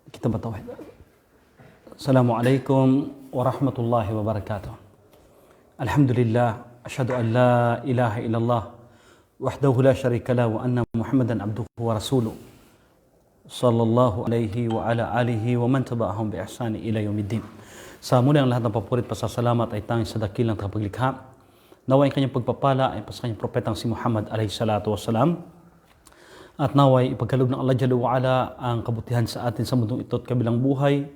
Kita bertauhid. Assalamualaikum warahmatullahi wabarakatuh. Alhamdulillah, asyhadu an la ilaha illallah wahdahu la syarika lah wa anna Muhammadan abduhu wa rasuluh. Sallallahu alaihi wa ala alihi wa man tabi'ahum bi ihsani ila yaumiddin. Sa muli ang lahat ng papurit pasasalamat ay tanging sa dakilang tagapaglikha. Naway kanyang pagpapala ay sa kanyang propetang si Muhammad alaihi salatu wassalam. At naway ipagkaloob ng Allah Jalla wa Ala ang kabutihan sa atin sa mundong ito at kabilang buhay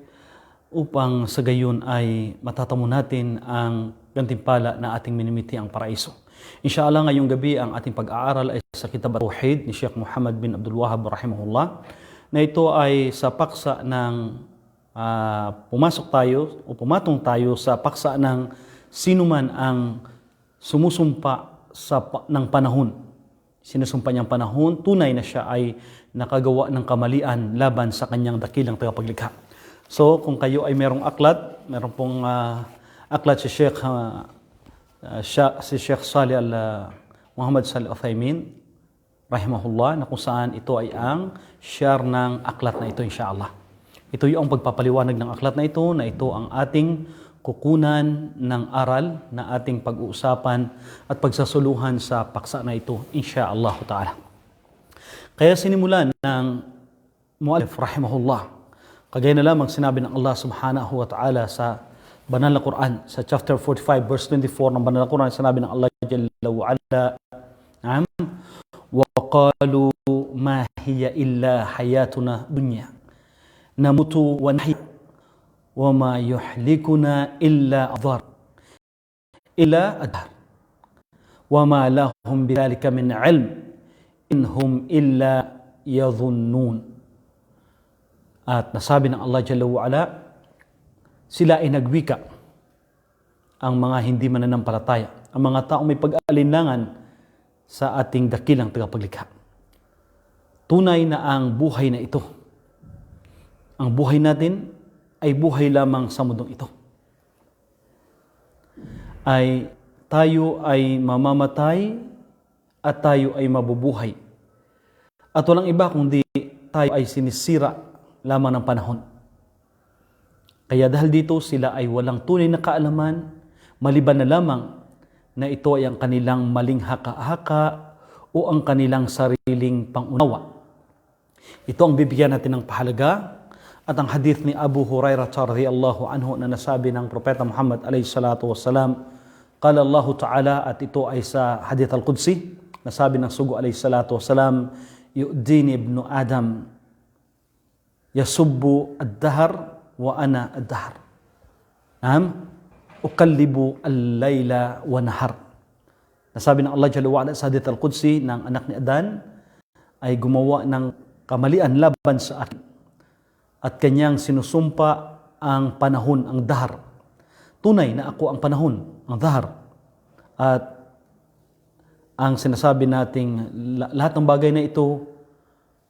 upang sa gayon ay matatamo natin ang gantimpala na ating minimiti ang paraiso. Inshallah ngayong gabi ang ating pag-aaral ay sa Kitab at-Tauhid ni Sheikh Muhammad bin Abdul Wahhab rahimahullah, na ito ay sa paksa ng pumasok tayo o pumatong tayo sa paksa ng sino man ang sumusumpa ng panahon. Sinusumpa niyang panahon, tunay na siya ay nakagawa ng kamalian laban sa kanyang dakilang tagapaglikha. So kung kayo ay merong aklat, meron pong aklat si Sheikh Salih Muhammad Salih Al-Uthaymin rahimahullah, na kung saan ito ay ang share ng aklat na ito inshallah. Ito yung pagpapaliwanag ng aklat na ito ang ating kukunan ng aral na ating pag-uusapan at pagsasuluhan sa paksa na ito inshallah ta'ala. Kaya sinimulan ng mu'allif rahimahullah, kagaya na lamang sinabi ng Allah subhanahu wa ta'ala sa banal na Quran sa chapter 45 verse 24 ng banal na Quran, sinabi ng Allah Jalla wa Ala, wa qalu ma hiya illa hayatuna dunya namutu wa nahya wa ma yuhlikuna illa adhar wa ma lahum bidzalika min ilm inhum illa yadhunnun. At nasabi ng Allah Jalla wa Ala, sila ay nagwika, ang mga hindi mananampalataya, ang mga taong may pag-aalinlangan sa ating dakilang tagapaglikha. Tunay na ang buhay na ito, ang buhay natin ay buhay lamang sa mundong ito. Tayo ay mamamatay at tayo ay mabubuhay. At walang iba kundi tayo ay sinisira lamang ng panahon. Kaya dahil dito sila ay walang tunay na kaalaman, maliban na lamang na ito ay ang kanilang maling haka-haka o ang kanilang sariling pangunawa. Ito ang bibigyan natin ng pahalaga. At ang hadith ni Abu Hurairah radhiyallahu anhu na nasabi ng Propeta Muhammad alayhi salatu wassalam, qala Allah Ta'ala, at ito ay sa hadith al-Qudsi, nasabi ng Sugo alayhi salatu wassalam, yu'dini ibnu Adam yasubbu ad-dahr wa ana ad-dahr. Ukallibu al-layla wa nahar. Nasabi ng Allah Jalla wa Ala sa hadith al-Qudsi ng anak ni Adan ay gumawa ng kamalian laban sa akin at kanyang sinusumpa ang panahon, ang dahar. Tunay na ako ang panahon, ang dahar. At ang sinasabi nating lahat ng bagay na ito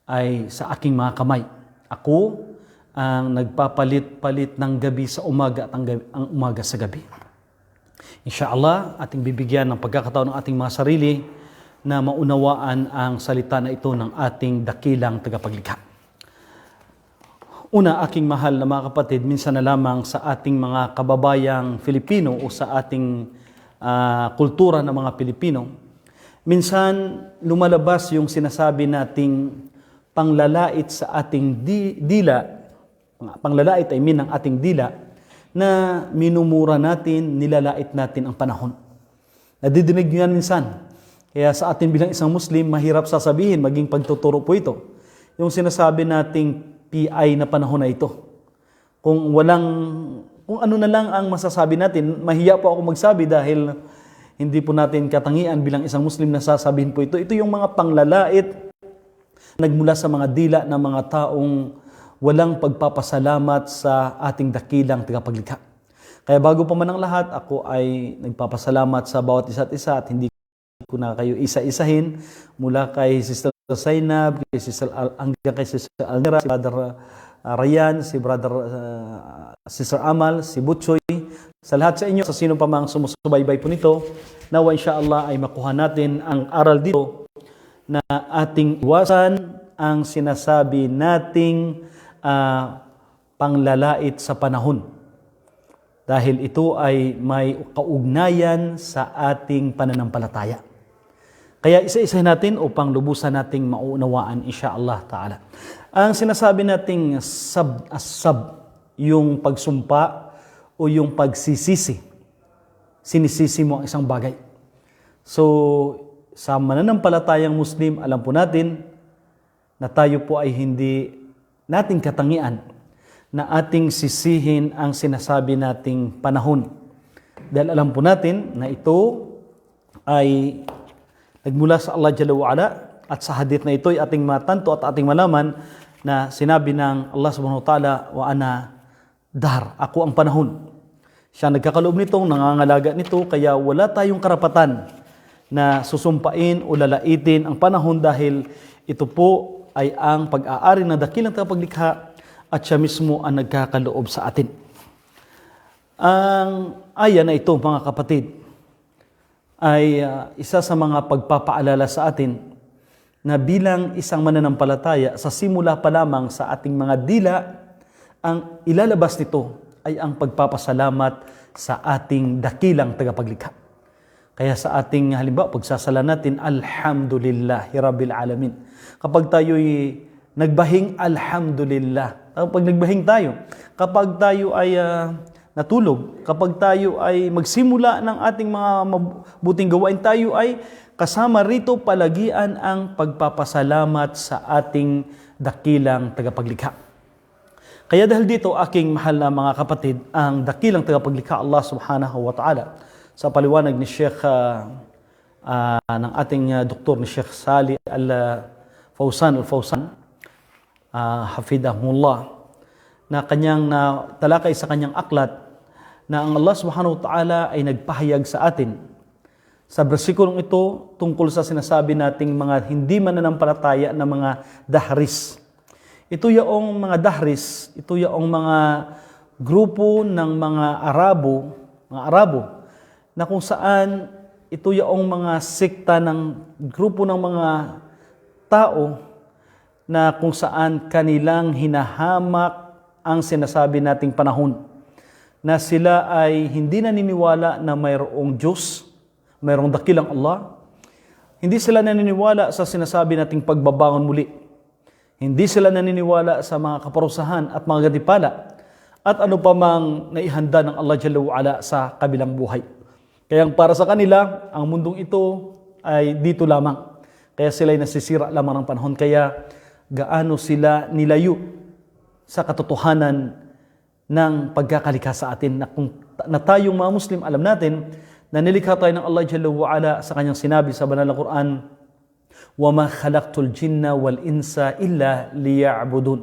ay sa aking mga kamay. Ako ang nagpapalit-palit ng gabi sa umaga at ang umaga sa gabi. Inshallah, ating bibigyan ng pagkakataon ng ating mga sarili na maunawaan ang salita na ito ng ating dakilang tagapaglikha. Una, aking mahal na mga kapatid, minsan na lamang sa ating mga kababayang Filipino o sa ating kultura ng mga Pilipino, minsan lumalabas yung sinasabi nating panglalait sa ating dila, panglalait ay ng ating dila, na minumura natin, nilalait natin ang panahon. Nadidinig nyo yan minsan. Kaya sa atin bilang isang Muslim, mahirap sasabihin, maging pagtuturo po ito. Yung sinasabi nating PI na panahon na ito. Kung ano na lang ang masasabi natin, mahiya po ako magsabi dahil hindi po natin katangian bilang isang Muslim na sasabihin po ito. Ito yung mga panglalait nagmula sa mga dila ng mga taong walang pagpapasalamat sa ating dakilang tagapaglikha. Kaya bago pa man ang lahat, ako ay nagpapasalamat sa bawat isa't isa at hindi ko na kayo isa-isahin, mula kay Sister Zainab, kay Sister hanggang kay Sister Almira, si Brother Ryan, si Brother Sister Amal, si Butchoy, sa lahat sa inyo, sa sino pa mang sumusubaybay po nito, nawa inshallah ay makuha natin ang aral dito na ating iwasan ang sinasabi nating panglalait sa panahon. Dahil ito ay may kaugnayan sa ating pananampalataya. Kaya isa-isahin natin upang lubusan nating maunawaan insyaallah ta'ala. Ang sinasabi nating sab, yung pagsumpa o yung pagsisisi. Sinisisi mo ang isang bagay. So, sa mananampalatayang Muslim, alam po natin na tayo po ay hindi nating katangian na ating sisihin ang sinasabi nating panahon. Dahil alam po natin na ito ay nagmula sa Allah Jalla wa'ala, at sa hadith na ito ay ating matanto at ating malaman na sinabi ng Allah Subhanahu wa ta'ala, wa ana dahr, ako ang panahon. Siya nagkakaloob nitong, nangangalaga nito, kaya wala tayong karapatan na susumpain o lalaitin ang panahon dahil ito po ay ang pag-aari ng dakilang tagapaglikha at siya mismo ang nagkakaloob sa atin. Ang aya na ito, mga kapatid, ay isa sa mga pagpapaalala sa atin na bilang isang mananampalataya, sa simula pa lamang sa ating mga dila, ang ilalabas nito ay ang pagpapasalamat sa ating dakilang tagapaglikha. Kaya sa ating halimbawa, pagsasala natin, Alhamdulillahi Rabbil Alamin. Kapag tayo'y nagbahing, Alhamdulillah. Kapag nagbahing tayo, kapag tayo ay natulog, kapag tayo ay magsimula ng ating mga mabuting gawain, tayo ay kasama rito palagian ang pagpapasalamat sa ating dakilang tagapaglikha. Kaya dahil dito, aking mahal na mga kapatid, ang dakilang tagapaglikha Allah Subhanahu wa ta'ala, sa paliwanag ni Sheikh ng ating doktor ni Sheikh Salih Al-Fawzan hafidahullah, na kanyang talakay sa kanyang aklat na ang Allah Subhanahu wa ta'ala ay nagpahayag sa atin sa bersikulong ito tungkol sa sinasabi nating mga hindi mananampalataya na mga dahris. Ito yaong mga dahris, ito yaong mga grupo ng mga Arabo na kung saan ito yaong mga sekta ng grupo ng mga tao na kung saan kanilang hinahamak ang sinasabi nating panahon, na sila ay hindi naniniwala na mayroong Diyos, mayroong dakilang Allah. Hindi sila naniniwala sa sinasabi nating pagbabangon muli. Hindi sila naniniwala sa mga kaparusahan at mga gantimpala at ano pa mang naihanda ng Allah Jalla wa'ala sa kabilang buhay. Kaya para sa kanila, ang mundong ito ay dito lamang. Kaya sila ay nasisira lamang ng panahon. Kaya gaano sila nilayo sa katotohanan ng pagkakalikha sa atin, na tayong mga Muslim, alam natin na nilikha tayo ng Allah Jalla wa'ala sa kanyang sinabi sa banal na Quran, وَمَا خَلَقْتُ الْجِنَّ وَالْإِنسَ إِلَّا لِيَعْبُدُونَ.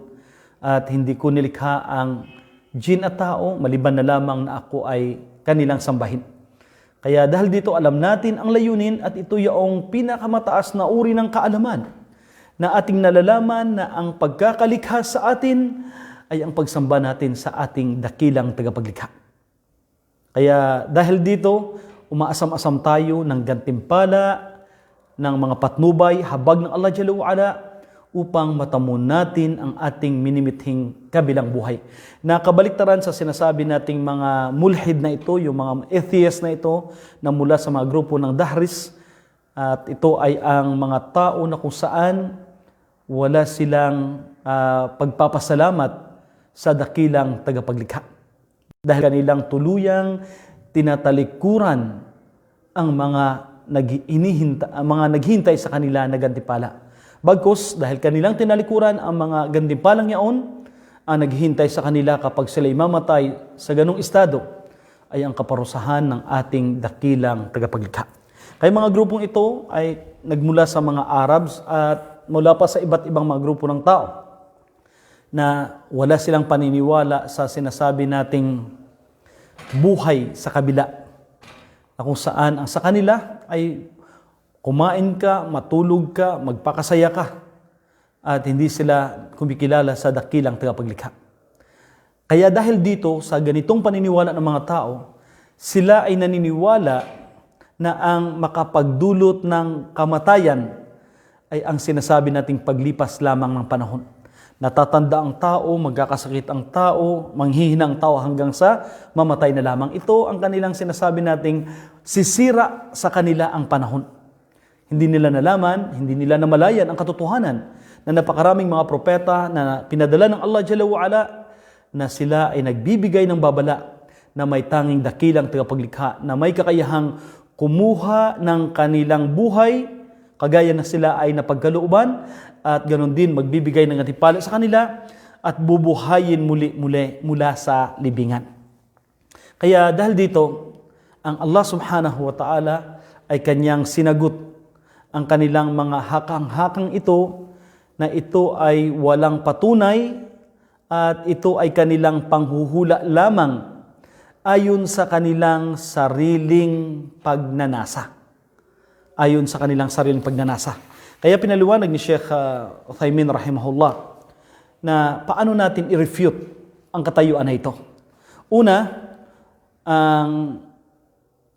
At hindi ko nilikha ang jin at tao maliban na lamang na ako ay kanilang sambahin. Kaya dahil dito alam natin ang layunin, at ito yung pinakamataas na uri ng kaalaman na ating nalalaman na ang pagkakalikha sa atin ay ang pagsamba natin sa ating dakilang tagapaglikha. Kaya dahil dito, umaasam-asam tayo ng gantimpala, ng mga patnubay, habag ng Allah Jalla wa'ala, upang matamon natin ang ating minimithing kabilang buhay. Nakabaliktaran sa sinasabi nating mga mulhid na ito, yung mga atheist na ito, na mula sa mga grupo ng dahris, at ito ay ang mga tao na kung saan wala silang pagpapasalamat sa dakilang tagapaglikha. Dahil kanilang tuluyang tinatalikuran ang mga naghihintay sa kanila na gantimpala. Bagkus, dahil kanilang tinalikuran ang mga gantimpalang yaon, ang naghihintay sa kanila kapag sila'y mamatay sa ganung estado, ay ang kaparusahan ng ating dakilang tagapaglikha. Kaya mga grupong ito ay nagmula sa mga Arabs at mula pa sa iba't ibang mga grupo ng tao na wala silang paniniwala sa sinasabi nating buhay sa kabila, na kung saan ang sa kanila ay kumain ka, matulog ka, magpakasaya ka, at hindi sila kumikilala sa dakilang tagapaglikha. Kaya dahil dito, sa ganitong paniniwala ng mga tao, sila ay naniniwala na ang makapagdulot ng kamatayan ay ang sinasabi nating paglipas lamang ng panahon. Natatanda ang tao, magkakasakit ang tao, manghihina ang tao hanggang sa mamatay na lamang. Ito ang kanilang sinasabi nating sisira sa kanila ang panahon. Hindi nila nalaman, hindi nila namalayan ang katotohanan na napakaraming mga propeta na pinadala ng Allah Jalla wa Ala na sila ay nagbibigay ng babala na may tanging dakilang tagapaglikha, na may kakayahang kumuha ng kanilang buhay, kagaya na sila ay napagkalooban, at ganoon din magbibigay ng gantimpala sa kanila at bubuhayin muli mula sa libingan. Kaya dahil dito, ang Allah subhanahu wa ta'ala ay kanyang sinagot ang kanilang mga hakang-hakang ito, na ito ay walang patunay at ito ay kanilang panghuhula lamang ayon sa kanilang sariling pagnanasa. Ayon sa kanilang sariling pagnanasa. Kaya pinaliwanag ni Sheikh Uthaymin rahimahullah na paano natin i-refute ang katayuan na ito. Una, ang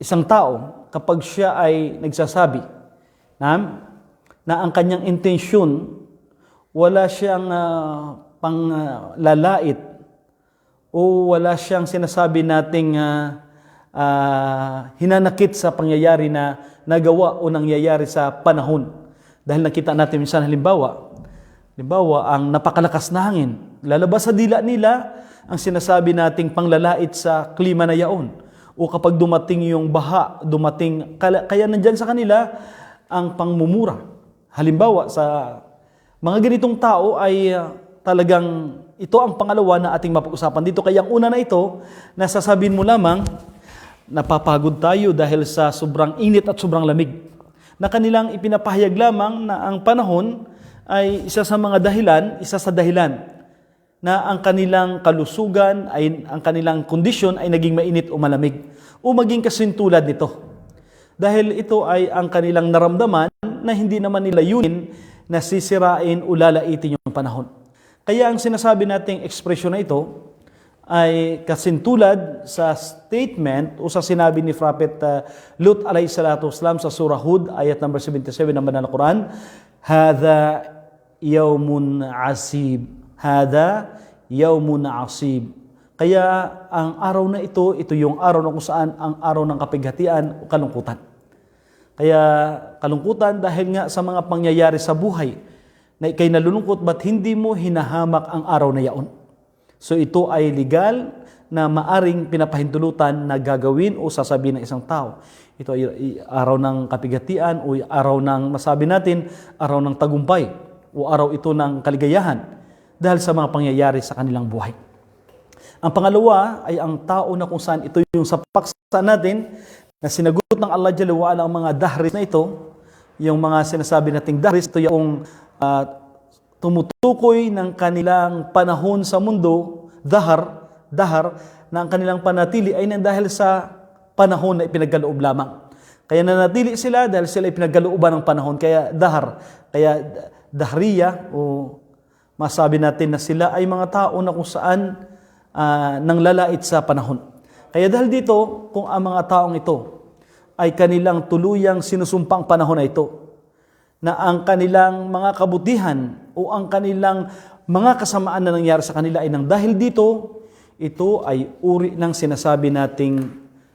isang tao kapag siya ay nagsasabi na ang kanyang intensyon wala siyang panglalait o wala siyang sinasabi nating hinanakit sa pangyayari na nagawa o nangyayari sa panahon. Dahil nakita natin minsan halimbawa, ang napakalakas na hangin, lalabas sa dila nila ang sinasabi nating panglalait sa klima na yaon. O kapag dumating yung baha, kaya nandyan sa kanila ang pangmumura. Halimbawa, sa mga ganitong tao ay talagang ito ang pangalawa na ating mapag-usapan dito. Kaya ang una na ito, nasasabihin mo lamang, napapagod tayo dahil sa sobrang init at sobrang lamig, na kanilang ipinapahayag lamang na ang panahon ay isa sa dahilan na ang kanilang kalusugan, ang kanilang kondisyon ay naging mainit o malamig o maging kasintulad nito. Dahil ito ay ang kanilang naramdaman na hindi naman nila yun na sisirain o lalaitin yung panahon. Kaya ang sinasabi nating ekspresyon na ito ay kasintulad sa statement o sa sinabi ni Prophet Lut alayhi salatu wassalam sa surah Hud ayat number 77 ng Banal na Quran, "Hadha yawmun asib." Hadha yawmun asib. Kaya ang araw na ito yung araw na kung saan ang araw ng kapighatian o kalungkutan. Kaya kalungkutan dahil nga sa mga pangyayari sa buhay na ikay nalulungkot ba't hindi mo hinahamak ang araw na yaon. So ito ay legal na maaring pinapahintulutan na gagawin o sasabihin ng isang tao. Ito ay araw ng kapigatian o araw ng masabi natin, araw ng tagumpay o araw ito ng kaligayahan dahil sa mga pangyayari sa kanilang buhay. Ang pangalawa ay ang tao na kung saan ito yung sa paksa natin na sinagot ng Allah Jalla wa Ala ang mga dahris na ito, yung mga sinasabi nating dahris, ito yung tumutukoy ng kanilang panahon sa mundo, dahar, na ang kanilang panatili ay dahil sa panahon na ipinagkaloob lamang. Kaya nanatili sila dahil sila ipinagkalooban ng panahon, kaya dahar, kaya dahriya, o masabi natin na sila ay mga tao na kung saan nanglalait sa panahon. Kaya dahil dito, kung ang mga taong ito ay kanilang tuluyang sinusumpang panahon na ito, na ang kanilang mga kabutihan o ang kanilang mga kasamaan na nangyari sa kanila ay nang dahil dito, ito ay uri ng sinasabi nating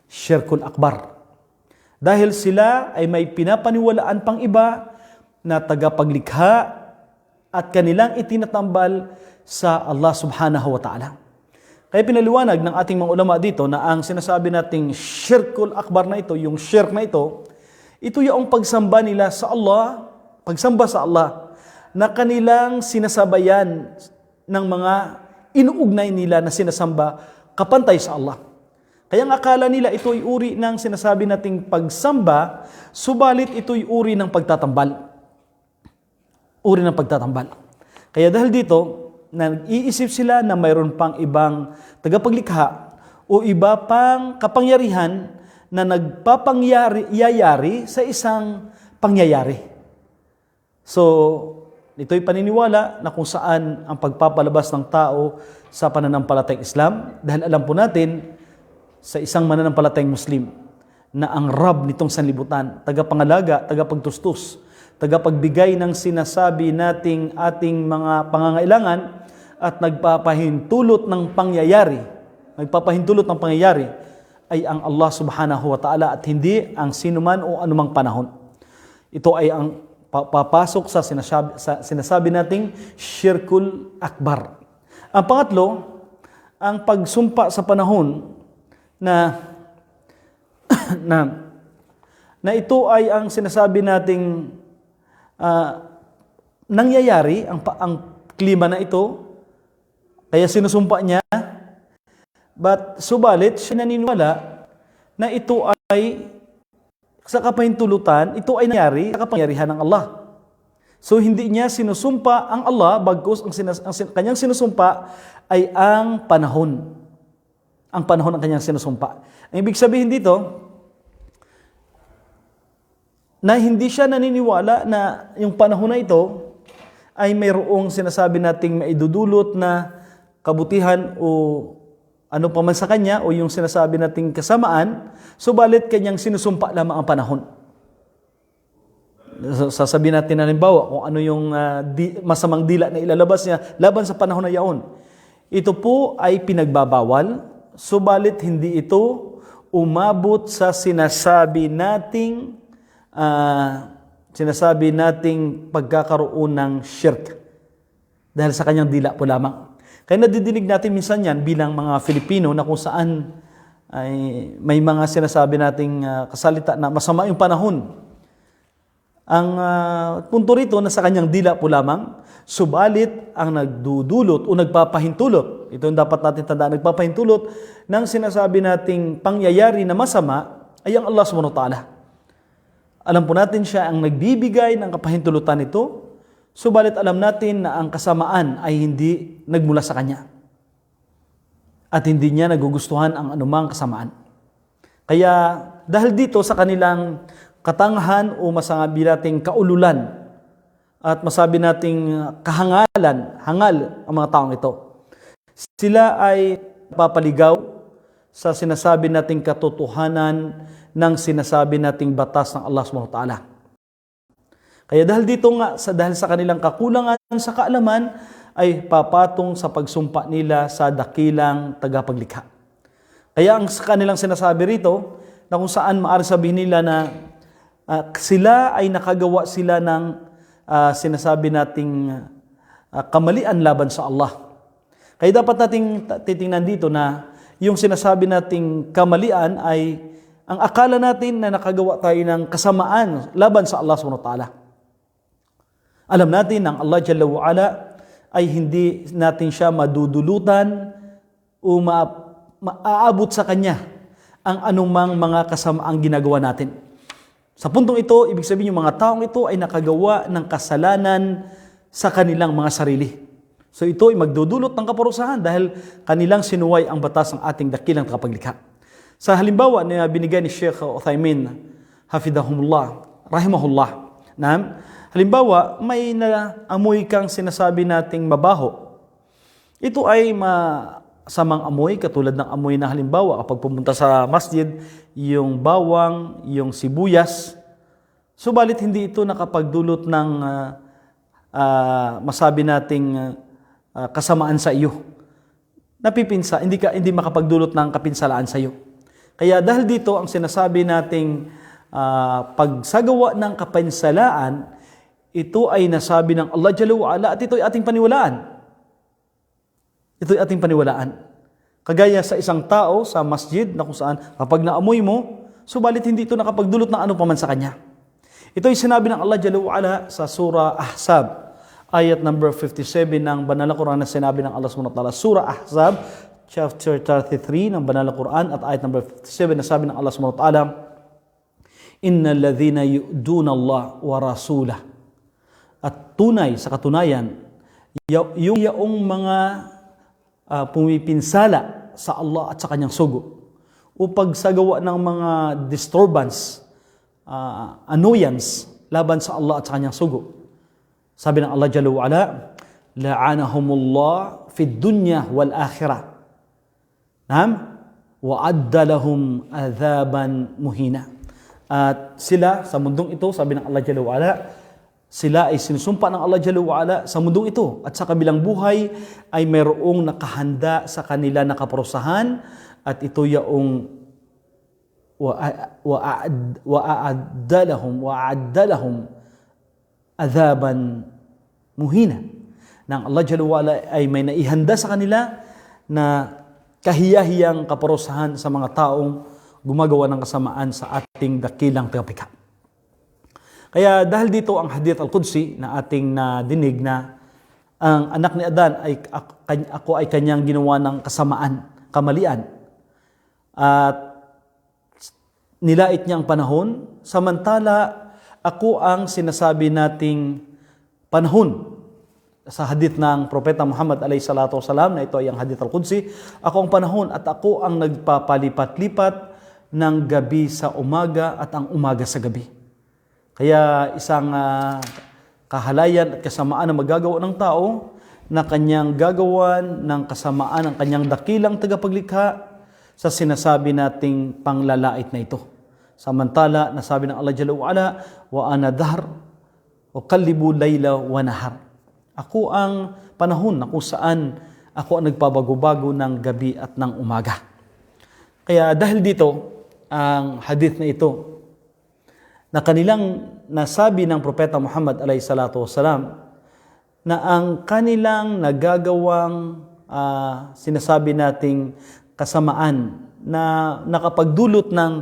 syirkul akbar. Dahil sila ay may pinapaniwalaan pang iba na tagapaglikha at kanilang itinatambal sa Allah subhanahu wa ta'ala. Kaya pinaliwanag ng ating mga ulama dito na ang sinasabi nating syirkul akbar na ito, yung syirk na ito yung pagsamba nila sa Allah, pagsamba sa Allah, na kanilang sinasabayan ng mga inuugnay nila na sinasamba kapantay sa Allah. Kaya ang akala nila ito ay uri ng sinasabi nating pagsamba, subalit ito ay uri ng pagtatambal. Uri ng pagtatambal. Kaya dahil dito, nag-iisip sila na mayroon pang ibang tagapaglikha o iba pang kapangyarihan na nagpapangyayari sa isang pangyayari. So, ito'y paniniwala na kung saan ang pagpapalabas ng tao sa pananampalatayang Islam, dahil alam po natin sa isang mananampalatayang Muslim na ang Rab nitong sanlibutan, tagapangalaga, tagapagtustos tagapagbigay ng sinasabi nating ating mga pangangailangan at nagpapahintulot ng pangyayari ay ang Allah subhanahu wa ta'ala at hindi ang sinuman o anumang panahon. Ito ay ang papasok sa sinasabi nating syirkul akbar. Ang pangatlo, ang pagsumpa sa panahon na ito ay ang sinasabi nating nangyayari, ang klima na ito, kaya sinusumpa niya, subalit siya naniniwala na ito ay sa kapahintulutan, ito ay nangyari sa kapangyarihan ng Allah. So hindi niya sinusumpa ang Allah, bagkus ang kanyang sinusumpa ay ang panahon. Ang panahon ang kanyang sinusumpa. Ang ibig sabihin dito, na hindi siya naniniwala na yung panahon na ito ay mayroong sinasabi nating maidudulot na kabutihan o ano pa man sa kanya o yung sinasabi nating kasamaan, subalit kanyang sinusumpa lamang ang panahon. Sasabihin natin na halimbawa kung ano yung masamang dila na ilalabas niya laban sa panahon na yaon. Ito po ay pinagbabawal, subalit hindi ito umabot sa sinasabi nating pagkakaroon ng shirk dahil sa kanyang dila po lamang. Kaya nadidinig natin minsan yan bilang mga Filipino na kung saan ay may mga sinasabi nating kasalita na masama yung panahon. Ang punto rito na sa kanyang dila po lamang, subalit ang nagdudulot o nagpapahintulot, ito yung dapat natin tandaan, nagpapahintulot ng sinasabi nating pangyayari na masama ay ang Allah subhanahu wa ta'ala. Alam po natin siya ang nagbibigay ng kapahintulutan nito, subalit alam natin na ang kasamaan ay hindi nagmula sa Kanya. At hindi niya nagugustuhan ang anumang kasamaan. Kaya dahil dito sa kanilang katangahan o masabi nating kaululan at masabi nating hangal ang mga taong ito. Sila ay papaligaw sa sinasabi nating katotohanan ng sinasabi nating batas ng Allah subhanahu wa ta'ala. Kaya dahil dito nga, dahil sa kanilang kakulangan sa kaalaman, ay papatong sa pagsumpa nila sa dakilang tagapaglikha. Kaya ang kanilang sinasabi rito, na kung saan maaari sabihin nila na sila ay nakagawa sila ng sinasabi nating kamalian laban sa Allah. Kaya dapat nating titingnan dito na yung sinasabi nating kamalian ay ang akala natin na nakagawa tayo ng kasamaan laban sa Allah subhanahu wa ta'ala. Alam natin ang Allah Jalla wa Ala ay hindi natin siya madudulutan o maaabot sa Kanya ang anumang mga kasamaang ginagawa natin. Sa puntong ito, ibig sabihin yung mga taong ito ay nakagawa ng kasalanan sa kanilang mga sarili. So ito ay magdudulot ng kaparusahan dahil kanilang sinuway ang batas ng ating dakilang tagapaglikha. Sa halimbawa na binigay ni Sheikh Uthaymin, hafidahumullah, rahimahullah, na halimbawa may naamoy kang sinasabi nating mabaho. Ito ay masamang amoy, katulad ng amoy na halimbawa kapag pumunta sa masjid, yung bawang, yung sibuyas. Subalit hindi ito nakapagdulot ng masabi nating kasamaan sa iyo. Napipinsa, hindi makapagdulot ng kapinsalaan sa iyo. Kaya dahil dito ang sinasabi nating pagsagawa ng kapinsalaan, ito ay nasabi ng Allah Jalla wa Ala at ito ay ating paniwalaan. Ito ay ating paniwalaan. Kagaya sa isang tao sa masjid na kung saan kapag naamoy mo, subalit hindi ito nakapagdulot ng ano paman sa kanya. Ito ay sinabi ng Allah Jalla wa Ala sa surah Ahzab, ayat number 57 ng Banal na Quran na sinabi ng Allah subhanahu wa ta'ala. Surah Ahzab, chapter 33 ng Banal na Quran at ayat number 57 na sabi ng Allah subhanahu wa ta'ala, innal ladhina yu'duna Allah wa rasulah. At tunay sa katunayan, yung mga pumipinsala sa Allah at sa kanyang sugo o pagsagawa ng mga disturbance, annoyance laban sa Allah at sa kanyang sugo. Sabi ng Allah Jalla wa Ala, la'anahumullah fid dunya wal akhirah. Wa adda lahum adhaban muhina. At sila sa mundong ito, sabi ng Allah Jalla wa Ala, Sila ay sinusumpa ng Allah Jalla wa'ala sa mundong ito at sa kabilang buhay ay mayroong nakahanda sa kanila na kaparusahan at ito yaong wa'addalahum adhaban muhina. Nang Allah Jalla wa'ala ay may naihanda sa kanila na kahiyahiyang kaparusahan sa mga taong gumagawa ng kasamaan sa ating dakilang tagapikha. Kaya dahil dito ang hadith al-Qudsi na ating nadinig na ang anak ni Adan ay ako ay kanyang ginawa ng kasamaan, kamalian. At nilait niya ang panahon, samantala ako ang sinasabi nating panahon. Sa hadith ng Propeta Muhammad alayhi salatu wasalam na ito ay ang hadith al-Qudsi, ako ang panahon at ako ang nagpapalipat-lipat ng gabi sa umaga at ang umaga sa gabi. Kaya isang kahalayan at kasamaan na magagawa ng tao na kanyang gagawan ng kasamaan ang kanyang dakilang tagapaglikha sa sinasabi nating panglalait na ito. Samantala, nasabi ng Allah Jalla wa'ala, wa ana dahr, wa qallibu layla wa nahar. Ako ang panahon na kung saan ako ang nagpabago-bago ng gabi at ng umaga. Kaya dahil dito, ang hadith na ito, na kanilang nasabi ng Propeta Muhammad alayhi salatu wasalam na ang kanilang nagagawang sinasabi nating kasamaan na nakapagdulot ng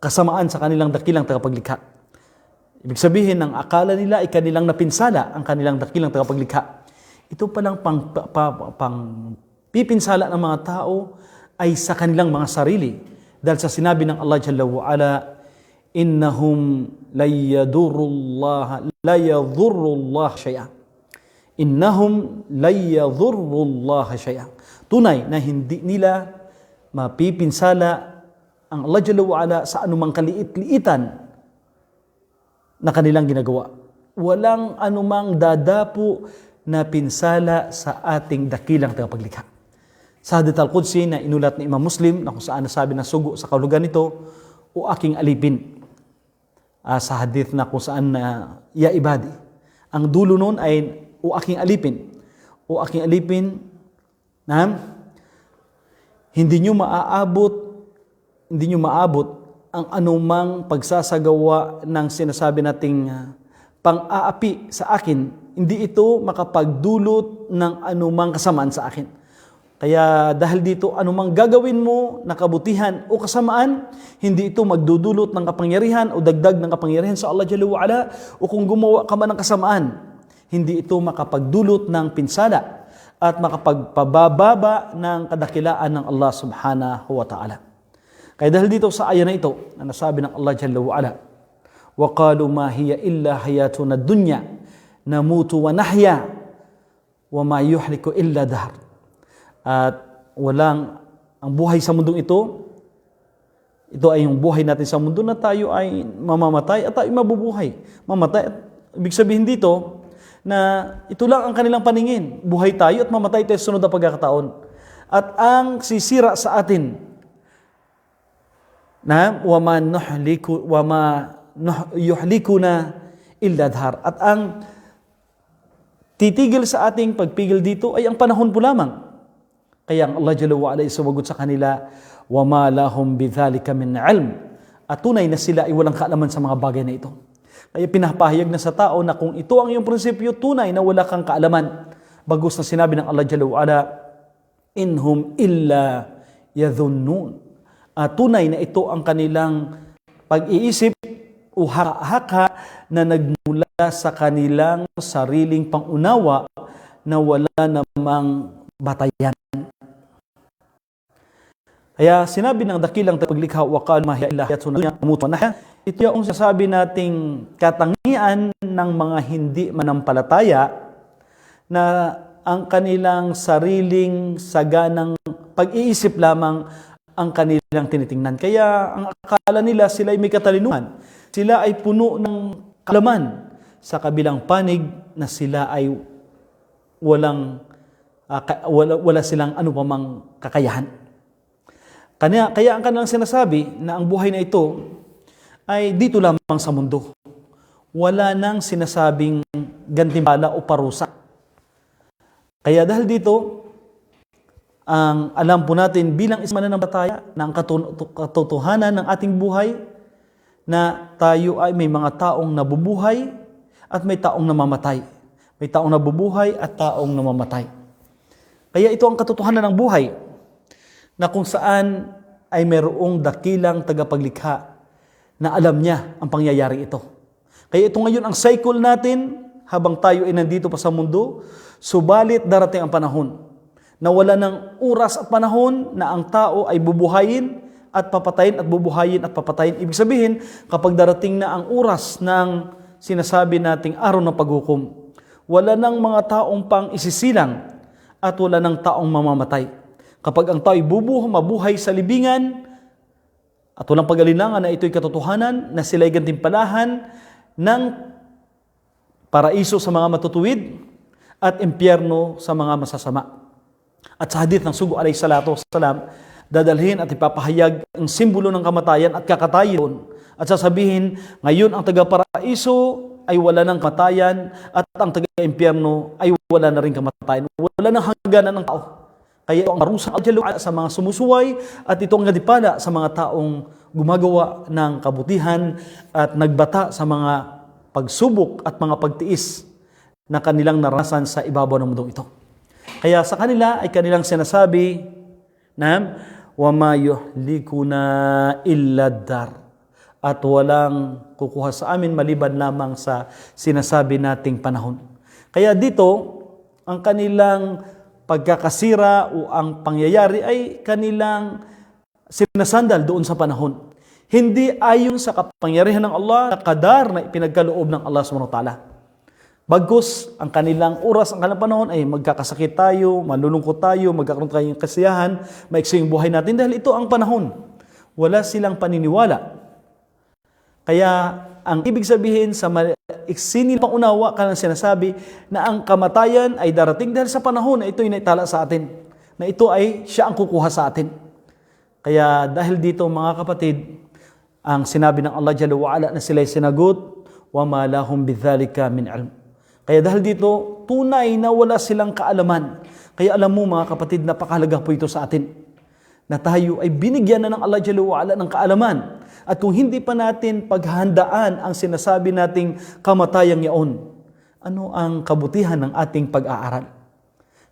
kasamaan sa kanilang dakilang tagapaglikha. Ibig sabihin, ang akala nila ay kanilang napinsala ang kanilang dakilang tagapaglikha. Ito palang pipinsala ng mga tao ay sa kanilang mga sarili. Dahil sa sinabi ng Allah Jalla wa'ala, innahum la yadhurrullah shay'a. Innahum la yadhurrullah shay'a. Tunay na hindi nila mapipinsala ang Allah Jalla wa'ala sa anumang kaliit-liitan na kanilang ginagawa. Walang anumang dadapo na pinsala sa ating dakilang tagapaglikha. Sa hadith al-Qudsi na inulat ni Imam Muslim na kung saan nasabi ng sugo sa kahulugan nito, o aking alipin. Sa hadith na kung saan ya ibadi. Ang dulo nun ay o aking alipin. O aking alipin na hindi nyo maabot ang anumang pagsasagawa ng sinasabi nating pang-aapi sa akin. Hindi ito makapagdulot ng anumang kasamaan sa akin. Kaya dahil dito, anumang gagawin mo na kabutihan o kasamaan, hindi ito magdudulot ng kapangyarihan o dagdag ng kapangyarihan sa Allah Jalla wa'ala, o kung gumawa ka man ng kasamaan, hindi ito makapagdulot ng pinsala at makapagpabababa ng kadakilaan ng Allah subhanahu wa ta'ala. Kaya dahil dito sa aya na ito, na nasabi ng Allah Jalla wa'ala, وَقَالُوا مَا هِيَ إِلَّا حَيَاتُنَا الدُّنْيَا نَمُوتُ وَنَحْيَا وَمَا يُحْلِكُ إِلَّا دَهْرٌ. At ang buhay sa mundong ito ay yung buhay natin sa mundo na tayo ay mamamatay at tayo mabubuhay. Mamatay, ibig sabihin dito na ito lang ang kanilang paningin. Buhay tayo at mamatay tayo sa sunod na pagkakataon. At ang sisira sa atin na wama yuhlikuna illa dhar. At ang titigil sa ating pagpigil dito ay ang panahon po lamang. Kaya ang Allah Jalla wa'ala isumagot sa kanila, وَمَا لَهُمْ بِذَلِكَ مِنْ عِلْمٍ. At tunay na sila ay walang kaalaman sa mga bagay na ito. Kaya pinapahayag na sa tao na kung ito ang iyong prinsipyo, tunay na wala kang kaalaman. Bagus na sinabi ng Allah Jalla wa'ala, إِنْهُمْ إِلَّا يَذُنُّونَ. Tunay na ito ang kanilang pag-iisip o haka na nagmula sa kanilang sariling pangunawa na wala namang batayan. Kaya sinabi ng dakilang tagapaglikha, وَقَالُوا مَا هِيَ إِلَّا حَيَاتُنَا الدُّنْيَا نَمُوتُ وَنَحْيَا. Ito yung sasabi nating katangian ng mga hindi manampalataya na ang kanilang sariling saganang pag-iisip lamang ang kanilang tinitingnan. Kaya ang akala nila sila ay may katalinuhan. Sila ay puno ng kaalaman sa kabilang panig na sila ay wala silang anumang kakayahan. Kaya ang kanilang sinasabi na ang buhay na ito ay dito lamang sa mundo. wala nang sinasabing gantimpala o parusa. Kaya dahil dito, ang alam po natin bilang isang mananampalataya na ang katotohanan ng ating buhay na tayo ay may mga taong nabubuhay at may taong namamatay. May taong nabubuhay at taong namamatay. Kaya ito ang katotohanan ng buhay na kung saan ay mayroong dakilang tagapaglikha na alam niya ang pangyayari ito. Kaya ito ngayon ang cycle natin habang tayo ay nandito pa sa mundo, subalit darating ang panahon na wala ng oras at panahon na ang tao ay bubuhayin at papatayin at bubuhayin at papatayin. Ibig sabihin, kapag darating na ang oras ng sinasabi nating araw ng paghukom, wala ng mga taong pang isisilang at wala ng taong mamamatay. Kapag ang tao ay mabuhay sa libingan at walang pag-alinlangan na ito'y katotohanan, na sila'y gantimpalahan ng paraiso sa mga matutuwid at impyerno sa mga masasama. At sa hadith ng Sugo alayhi salatu wassalam, dadalhin at ipapahayag ang simbolo ng kamatayan at kakatayon at sasabihin, ngayon ang taga-paraiso ay wala ng kamatayan at ang taga-impyerno ay wala na rin kamatayan. Wala nang hangganan ng tao. Kaya ito ang parusang adjalo sa mga sumusuway at ito ang gadipala sa mga taong gumagawa ng kabutihan at nagbata sa mga pagsubok at mga pagtiis na kanilang naranasan sa ibabaw ng mundong ito. Kaya sa kanila ay kanilang sinasabi na وَمَا يُحْلِكُنَا إِلَّا الدَّارِ at walang kukuha sa amin maliban lamang sa sinasabi nating panahon. Kaya dito, ang kanilang pagkakasira o ang pangyayari ay kanilang sinasandal doon sa panahon. Hindi ayon sa kapangyarihan ng Allah na kadar na ipinagkaloob ng Allah subhanahu wa ta'ala. Bagkus, ang kanilang oras, ang kanilang panahon ay magkakasakit tayo, malulungkot tayo, magkakaroon tayo ng kasiyahan, maiksi yung buhay natin dahil ito ang panahon. Wala silang paniniwala. Kaya ang ibig sabihin sa maiksi nilang pangunawa ka ng sinasabi na ang kamatayan ay darating dahil sa panahon na ito'y naitala sa atin, na ito ay siya ang kukuha sa atin. Kaya dahil dito mga kapatid, ang sinabi ng Allah Jalla wa'ala na sila'y sinagot, وَمَا لَهُمْ بِذَلِكَ مِنْ عِلْمٍ. Kaya dahil dito, tunay na wala silang kaalaman. Kaya alam mo mga kapatid, napakahalaga po ito sa atin. Na tayo ay binigyan na ng Allah Jalla wa'ala ng kaalaman. At kung hindi pa natin paghandaan ang sinasabi nating kamatayang yaon, ano ang kabutihan ng ating pag-aaral?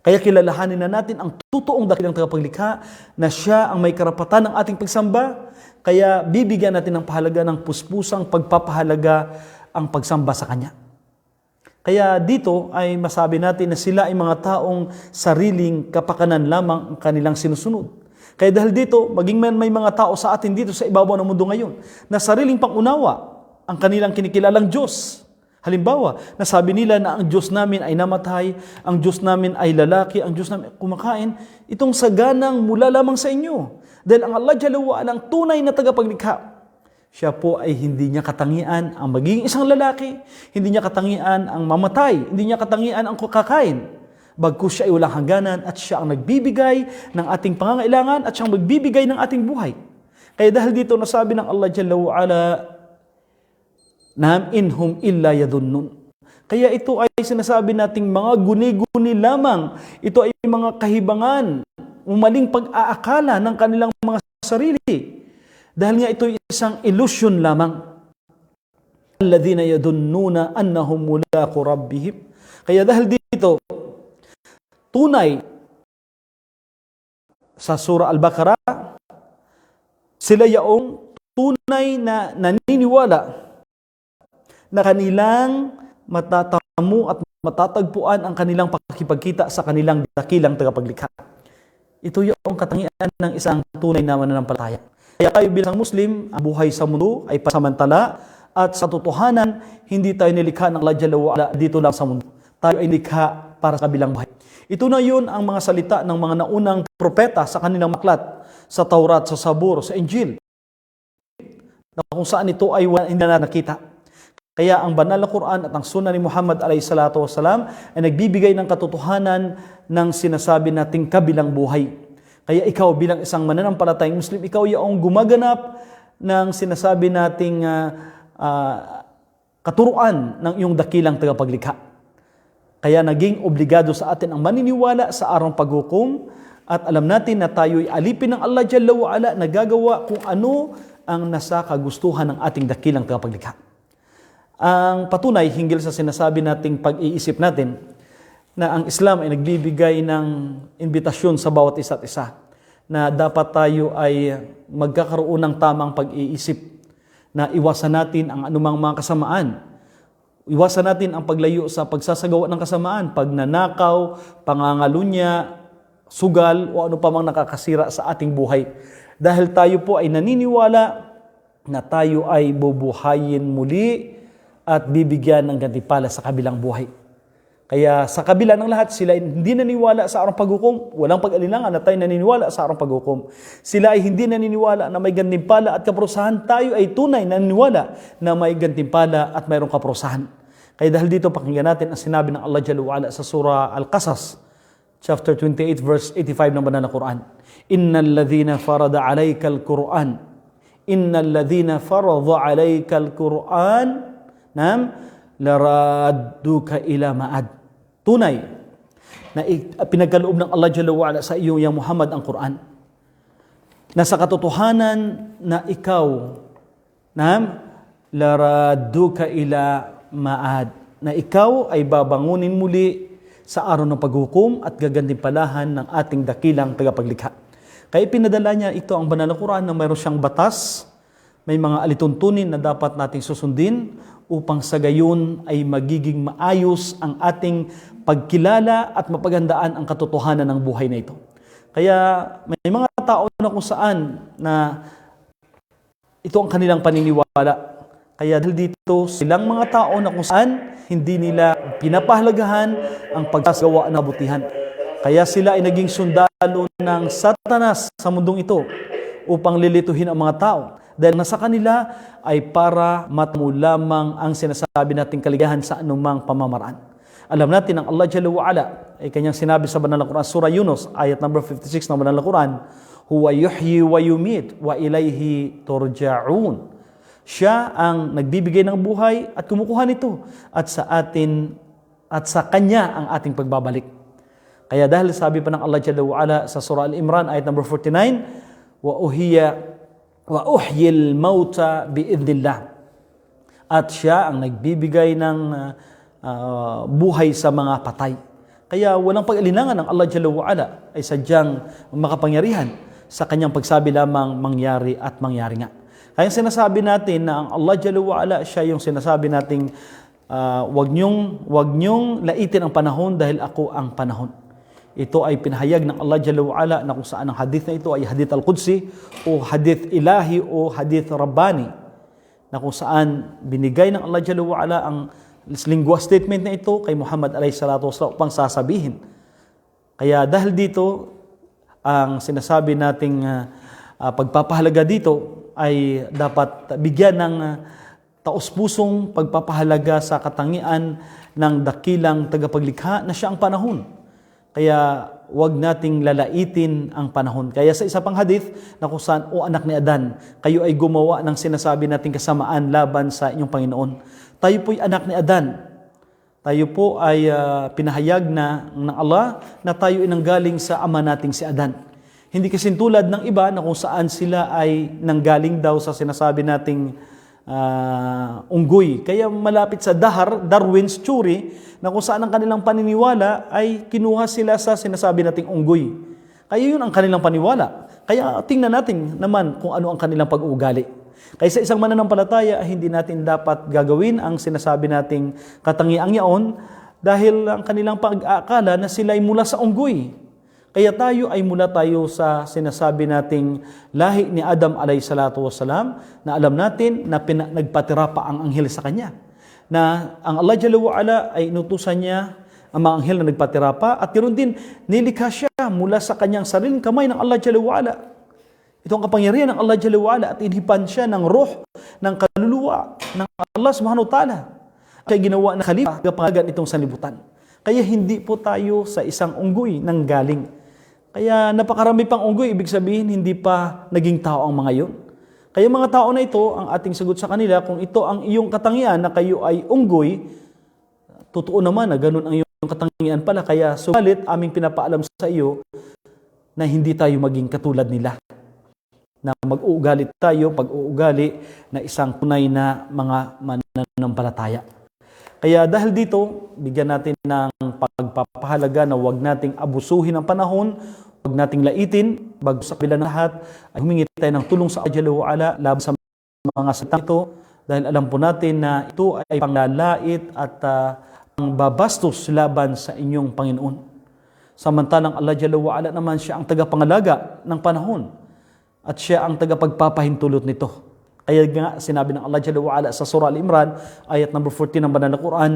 Kaya kilalahanin na natin ang totoong dakilang tagapaglikha na siya ang may karapatan ng ating pagsamba. Kaya bibigyan natin ng pahalaga ng puspusang pagpapahalaga ang pagsamba sa Kanya. Kaya dito ay masabi natin na sila ay mga taong sariling kapakanan lamang ang kanilang sinusunod. Kaya dahil dito, maging may mga tao sa atin dito sa ibabaw ng mundo ngayon na sariling pangunawa ang kanilang kinikilalang Diyos. Halimbawa, nasabi nila na ang Diyos namin ay namatay, ang Diyos namin ay lalaki, ang Diyos namin ay kumakain. Itong saganang mula lamang sa inyo. Dahil ang Allah Jalla wa'ala ang tunay na tagapaglikha. Siya po ay hindi niya katangian ang magiging isang lalaki, hindi niya katangian ang mamatay, hindi niya katangian ang kakain. Bagkus siya ay walang hangganan at siya ang nagbibigay ng ating pangangailangan at siya ang magbibigay ng ating buhay. Kaya dahil dito nasabi ng Allah Jalla wa'ala, Nam inhum illa yadunnun. Kaya ito ay sinasabi nating mga guni-guni lamang. Ito ay mga kahibangan, umaling pag-aakala ng kanilang mga sarili. Dahil nga ito ay isang illusion lamang. Alladhina yadunnuna annahum mulaqu rabbihim. Kaya dahil dito, tunay sa surah Al-Baqarah, sila yaong tunay na naniniwala na kanilang matatamo at matatagpuan ang kanilang pakikipagkita sa kanilang dakilang tagapaglikha. Ito yung katangian ng isang tunay na mananampalataya. Kaya tayo bilang Muslim, ang buhay sa mundo ay pasamantala at sa totohanan, hindi tayo nilikha ng Allah Jalla wa'ala dito lang sa mundo. Tayo ay nilikha para sa kabilang buhay. Ito na yun ang mga salita ng mga naunang propeta sa kanilang maklat, sa Taurat, sa Sabur, sa Injil, na kung saan ito ay hindi na nakita. Kaya ang banal na Quran at ang sunnah ni Muhammad alayhi salatu wasalam ay nagbibigay ng katotohanan ng sinasabi nating kabilang buhay. Kaya ikaw bilang isang mananampalatayang Muslim, ikaw yaong gumaganap ng sinasabi nating katuruan ng iyong dakilang tagapaglikha. Kaya naging obligado sa atin ang maniniwala sa araw ng paghukom at alam natin na tayo'y alipin ng Allah Jalla wa Ala na gagawa kung ano ang nasa kagustuhan ng ating dakilang tagapaglikha. Ang patunay hinggil sa sinasabi nating pag-iisip natin na ang Islam ay nagbibigay ng imbitasyon sa bawat isa't isa na dapat tayo ay magkakaroon ng tamang pag-iisip na iwasan natin ang anumang mga kasamaan. Iwasan natin ang paglayo sa pagsasagawa ng kasamaan, pagnanakaw, pangangalunya, sugal o ano pa mang nakakasira sa ating buhay. Dahil tayo po ay naniniwala na tayo ay bubuhayin muli at bibigyan ng gantimpala sa kabilang buhay. Kaya sa kabila ng lahat, sila ay hindi naniniwala sa araw ng paghukom. Walang pag-alinlangan na tayo naniniwala sa araw ng paghukom. Sila ay hindi naniniwala na may gantimpala at kaparusahan. Tayo ay tunay naniniwala na may gantimpala at mayroong kaparusahan. Kaya dahil dito, pakinggan natin ang sinabi ng Allah Jalla wa Ala sa surah Al-Qasas, chapter 28, verse 85 ng Banal na Quran. Innal ladhina farada alayka al-Quran. Innal ladhina farada alayka al-Quran. Laradduka ila ma'ad. Tunay na pinagkaloob ng Allah Jalla wa Ala sa iyo, ya Muhammad, ang Quran. Na sa katotohanan na ikaw, laradduka ila ma'ad, na ikaw ay babangunin muli sa araw ng paghukom at gagantimpalahan ng ating dakilang tagapaglikha. Kaya pinadala niya ito ang Banal na Quran na mayroon siyang batas, may mga alituntunin na dapat nating susundin upang sa gayon ay magiging maayos ang ating pagkilala at mapagandaan ang katotohanan ng buhay na ito. Kaya may mga tao na kung saan na ito ang kanilang paniniwala. Kaya dahil dito, silang mga tao na kung saan hindi nila pinapahalagahan ang pagsagawa ng kabutihan. Kaya sila ay naging sundalo ng Satanas sa mundong ito upang lilituhin ang mga tao. Dahil nasa kanila ay para matamo lamang ang sinasabi nating kaligayahan sa anumang pamamaraan. Alam natin ang Allah Jalla wa Ala ay kanyang sinabi sa Banal na Quran, Surah Yunus, ayat number 56 ng Banal na Quran, Huwa yuhyi wa yumit wa ilayhi turja'un. Siya ang nagbibigay ng buhay at kumukuha nito at sa atin at sa kanya ang ating pagbabalik. Kaya dahil sabi pa ng Allah Jalla wa Ala sa Surah Al-Imran, ayat number 49, wa uhyil mauta biidnillah. At siya ang nagbibigay ng buhay sa mga patay. Kaya walang pag-alinlangan ng Allah Jalla wa Ala ay sadyang makapangyarihan sa kanyang pagsabi lamang mangyari at mangyari nga. Kaya sinasabi natin na ang Allah Jalla wa Ala, siya yung sinasabi nating wag niyong laitin ang panahon dahil ako ang panahon. Ito ay pinahayag ng Allah Jalla wa Ala na kung saan ang hadith na ito ay hadith al-Qudsi o hadith ilahi o hadith Rabbani, na kung saan binigay ng Allah Jalla wa Ala ang lingua statement na ito kay Muhammad alayhi salatu wasallam upang sasabihin. Kaya dahil dito, ang sinasabi nating pagpapahalaga dito ay dapat bigyan ng taos-pusong pagpapahalaga sa katangian ng dakilang tagapaglikha na siya ang panahon. Kaya wag nating lalaitin ang panahon. Kaya sa isa pang hadith na kung saan, o anak ni Adan, kayo ay gumawa ng sinasabi nating kasamaan laban sa inyong Panginoon. Tayo po'y anak ni Adan. Tayo po ay pinahayag ng Allah na tayo ay nanggaling sa ama nating si Adan. Hindi kasi tulad ng iba na kung saan sila ay nanggaling daw sa sinasabi nating unggoy. Kaya malapit sa Darwin's theory, na kung saan ang kanilang paniniwala ay kinuha sila sa sinasabi nating unggoy. Kaya yun ang kanilang paniwala. Kaya tingnan natin naman kung ano ang kanilang pag-uugali. Kaya sa isang mananampalataya, hindi natin dapat gagawin ang sinasabi nating katangiang yaon dahil ang kanilang pag-aakala na sila ay mula sa unggoy. Kaya tayo ay mula tayo sa sinasabi nating lahi ni Adam alayhi salatu wasalam, na alam natin na nagpatira pa ang anghel sa kanya. Na ang Allah Jalla wa Ala ay inutusan niya ang mga anghel na nagpatira pa at ganoon din nilikha siya mula sa kanyang sariling kamay ng Allah Jalla wa Ala. Ito ang kapangyarihan ng Allah Jalla wa Ala at inhipan siya ng ruh, ng kaluluwa ng Allah Subhanahu wa Ta'ala. Kaya ginawa na khalifa kapangagan itong sanlibutan. Kaya hindi po tayo sa isang unggoy nang galing. Kaya napakarami pang unggoy, ibig sabihin hindi pa naging tao ang mga yun. Kaya mga tao na ito, ang ating sagot sa kanila, kung ito ang iyong katangian na kayo ay unggoy, totoo naman na ganun ang iyong katangian pala. Kaya subalit aming pinapaalam sa iyo na hindi tayo maging katulad nila. Na mag-uugali tayo, pag-uugali na isang tunay na mga mananampalataya. Kaya dahil dito, bigyan natin ng pagpapahalaga na huwag nating abusuhin ang panahon, huwag nating laitin, bago sa kabila ng lahat, ay humingi tayo ng tulong sa Allah Jalla wa Ala laban sa mga salitang ito, dahil alam po natin na ito ay panglalait at pangbabastos laban sa inyong Panginoon. Samantalang Allah Jalla wa Ala naman siya ang tagapangalaga ng panahon at siya ang tagapagpapahintulot nito. Kaya nga sinabi ng Allah Jalla wa Ala sa Surah Al-Imran, ayat number 14 ng Banal na Quran,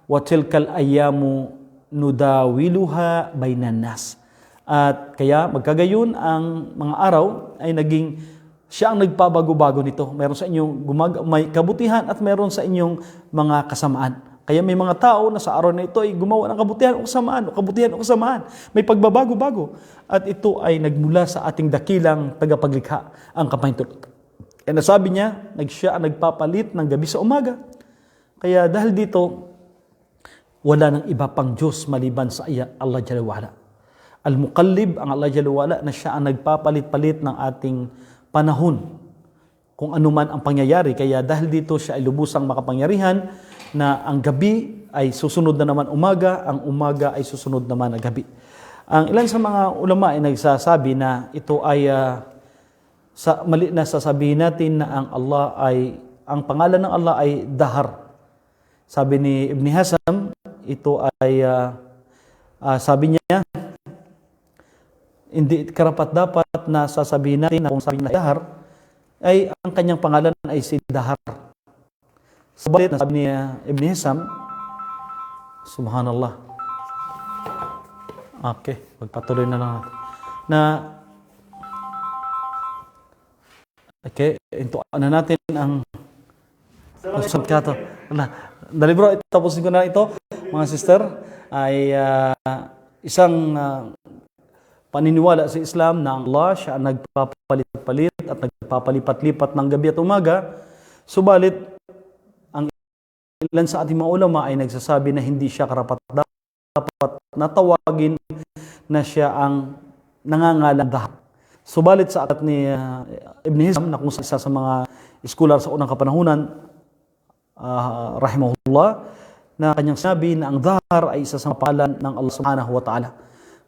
وَتِلْكَ الْأَيَّامُ نُدَاوِلُهَا بَيْنَ النَّاسِ. At kaya magkagayon ang mga araw ay naging siya ang nagpabago-bago nito. Meron sa inyong may kabutihan at meron sa inyong mga kasamaan. Kaya may mga tao na sa araw na ito ay gumawa ng kabutihan o kasamaan, o kabutihan o kasamaan. May pagbabago-bago. At ito ay nagmula sa ating dakilang tagapaglikha, ang kapahintulot. Kaya nasabi niya, siya ang nagpapalit ng gabi sa umaga. Kaya dahil dito, wala nang iba pang Diyos maliban sa Allah Jalla wa Ala. Al-Muqallib, ang Allah Jalla wa Ala, na siya ang nagpapalit-palit ng ating panahon kung ano man ang pangyayari. Kaya dahil dito siya ay lubusang makapangyarihan na ang gabi ay susunod na naman umaga, ang umaga ay susunod naman ang gabi. Ang ilan sa mga ulama ay nagsasabi na ito ay mali na sasabihin natin na ang pangalan ng Allah ay Dahar. Sabi ni Ibn Hazm, ito ay sabi niya, hindi karapat-dapat na sasabihin natin na kung sabi na Dahar, ay ang kanyang pangalan ay si Dahar. Sabi ni Ibn Hazm, subhanallah. Okay, magpatuloy na lang natin. Intuan na natin ang sadkato. Dali bro, tapusin ko na ito, mga sister, ay isang paniniwala sa Islam na ang Allah siya ang nagpapalit-palit at nagpapalipat-lipat ng gabi at umaga. Subalit, ang ilan sa ating mga ulama ay nagsasabi na hindi siya karapat-dapat na tawagin na siya ang nangangalang Dahar. Subalit sa akat ni Ibn Hazm, na kung isa sa mga scholar sa unang kapanahunan, rahimahullah, na kanyang sinabi na ang Dahar ay isa sa pangalan ng Allah subhanahu wa ta'ala.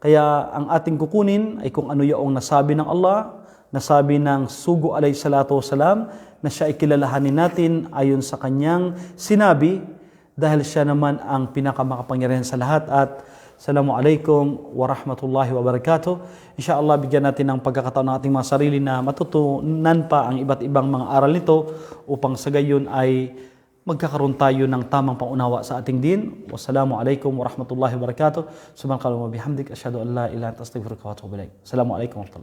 Kaya ang ating kukunin ay kung ano yung nasabi ng Allah, nasabi ng Sugo alayhi salatu wasalam, na siya ay kilalahanin natin ayon sa kanyang sinabi, dahil siya naman ang pinakamakapangyarihan sa lahat. At Assalamualaikum warahmatullahi wabarakatuh. Insyaallah bigyan natin ng pagkakataon ng ating mga sarili na matutunan pa ang iba't ibang mga aral nito upang sa gayon ay magkakaroon tayo ng tamang pangunawa sa ating din. Wassalamualaikum warahmatullahi wabarakatuh. Subhanakallahumma wa bihamdik asyhadu an la ilaha illa anta astaghfiruka wa atubu ilaik. Assalamualaikum warahmatullahi